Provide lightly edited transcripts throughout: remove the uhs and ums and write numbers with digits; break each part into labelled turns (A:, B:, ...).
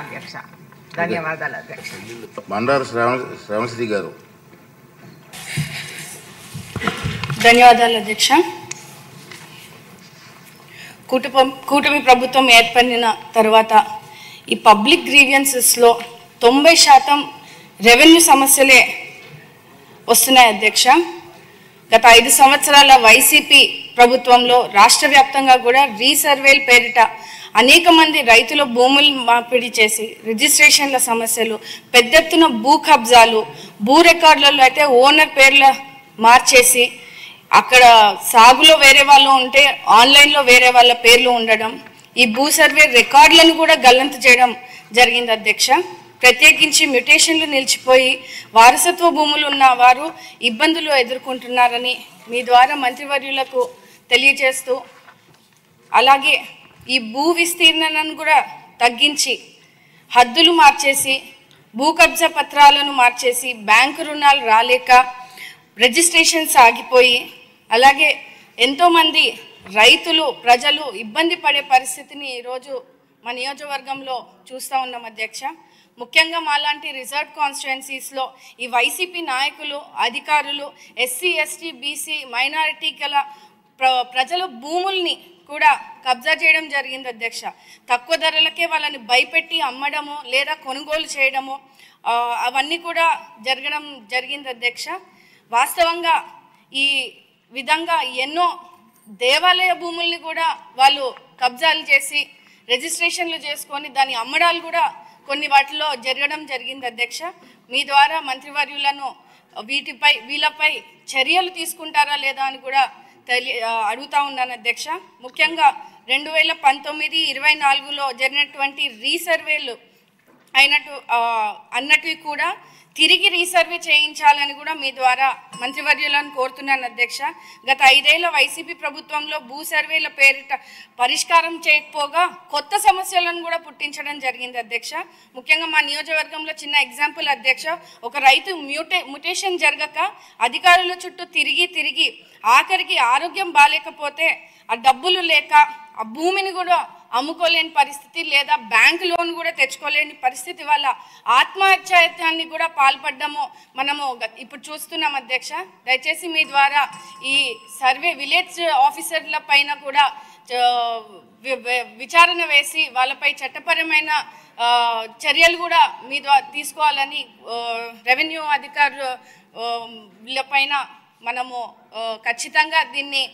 A: అధ్యక్ష ధన్యవాదాలు అధ్యక్ష.
B: మండారు శ్రావణశ్రీ గారు.
C: ధన్యవాదాలు అధ్యక్ష. కూటమి ప్రభుత్వం ఏర్పడిన తర్వాత ఈ పబ్లిక్ గ్రీవియన్సెస్లో 90% రెవెన్యూ సమస్యలే వస్తున్నాయి అధ్యక్ష. గత 5 సంవత్సరాల వైసీపీ ప్రభుత్వంలో రాష్ట్ర వ్యాప్తంగా కూడా రీసర్వేల పేరిట అనేక మంది రైతుల భూములు మార్పిడి చేసి రిజిస్ట్రేషన్ల సమస్యలు, పెద్ద ఎత్తున భూ కబ్జాలు, భూ రికార్డులలో అయితే ఓనర్ పేర్ల మార్చేసి అక్కడ సాగులో వేరే వాళ్ళు ఉంటే ఆన్లైన్లో వేరే వాళ్ళ పేర్లు ఉండడం, ఈ భూ సర్వే రికార్డులను కూడా గల్లంతు చేయడం జరిగింది అధ్యక్ష. ప్రత్యేకించి మ్యుటేషన్లు నిలిచిపోయి వారసత్వ భూములు ఉన్న వారు ఇబ్బందులు ఎదుర్కొంటున్నారని మీ ద్వారా మంత్రివర్యులకు తెలియజేస్తూ, అలాగే ఈ భూ విస్తీర్ణను కూడా తగ్గించి హద్దులు మార్చేసి భూ కబ్జా పత్రాలను మార్చేసి బ్యాంకు రుణాలు రాలేక రిజిస్ట్రేషన్స్ ఆగిపోయి అలాగే ఎంతోమంది రైతులు ప్రజలు ఇబ్బంది పడే పరిస్థితిని ఈరోజు మా నియోజకవర్గంలో చూస్తూ ఉన్నాం అధ్యక్ష. ముఖ్యంగా మాలాంటి రిజర్వ్ కాన్స్టిట్యుయెన్సీస్లో ఈ వైసీపీ నాయకులు, అధికారులు ఎస్సీ, ఎస్టీ, బీసీ, మైనారిటీ గల ప్రజల భూముల్ని కూడా కబ్జా చేయడం జరిగింది అధ్యక్ష. తక్కువ ధరలకే వాళ్ళని భయపెట్టి అమ్మడము లేదా కొనుగోలు చేయడము అవన్నీ కూడా జరగడం జరిగింది అధ్యక్ష. వాస్తవంగా ఈ విధంగా ఎన్నో దేవాలయ భూముల్ని కూడా వాళ్ళు కబ్జాలు చేసి రిజిస్ట్రేషన్లు చేసుకొని దాని అమ్మడాలు కూడా కొన్ని వాటిలో జరగడం జరిగింది అధ్యక్ష. మీ ద్వారా మంత్రివర్యులను వీళ్ళపై చర్యలు తీసుకుంటారా లేదా అని కూడా అడుగుతా ఉన్నాను అధ్యక్ష. ముఖ్యంగా 2019-24లో జరిగినటువంటి రీసర్వేలు అన్నట్టు కూడా తిరిగి రీసర్వే చేయించాలని కూడా మీ ద్వారా మంత్రివర్యులను కోరుతున్నాను అధ్యక్ష. గత 5 ఏళ్ల వైసీపీ ప్రభుత్వంలో భూ సర్వేల పేరిట పరిష్కారం చేయకపోగా కొత్త సమస్యలను కూడా పుట్టించడం జరిగింది అధ్యక్ష. ముఖ్యంగా మా నియోజకవర్గంలో చిన్న ఎగ్జాంపుల్ అధ్యక్ష, ఒక రైతు మ్యుటేషన్ జరగక అధికారుల చుట్టూ తిరిగి ఆఖరికి ఆరోగ్యం బాగాలేకపోతే ఆ డబ్బులు లేక ఆ భూమిని కూడా అమ్ముకోలేని పరిస్థితి లేదా బ్యాంక్ లోన్ కూడా తెచ్చుకోలేని పరిస్థితి వల్ల ఆత్మహత్యాన్ని కూడా పాల్పడ్డము మనము ఇప్పుడు చూస్తున్నాం అధ్యక్ష. దయచేసి మీ ద్వారా ఈ సర్వే విలేజ్ ఆఫీసర్ల పైన కూడా విచారణ వేసి వాళ్ళపై చట్టపరమైన చర్యలు కూడా మీ ద్వారా తీసుకోవాలని రెవెన్యూ అధికారుల పైన మనము ఖచ్చితంగా దీన్ని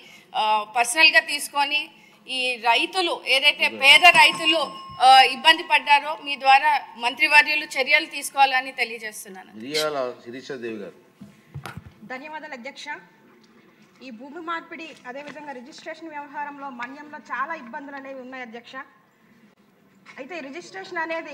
C: పర్సనల్గా తీసుకొని ఈ రైతులు ఏదైతే పేద రైతులు ఇబ్బంది పడ్డారో మీ ద్వారా మంత్రివర్యులు చర్యలు తీసుకోవాలని తెలియజేస్తున్నాను.
A: ధన్యవాదాలు అధ్యక్ష. ఈ భూమి మార్పిడి అదేవిధంగా రిజిస్ట్రేషన్ వ్యవహారంలో మన్యంలో చాలా ఇబ్బందులు అనేవి ఉన్నాయి అధ్యక్ష. అయితే రిజిస్ట్రేషన్ అనేది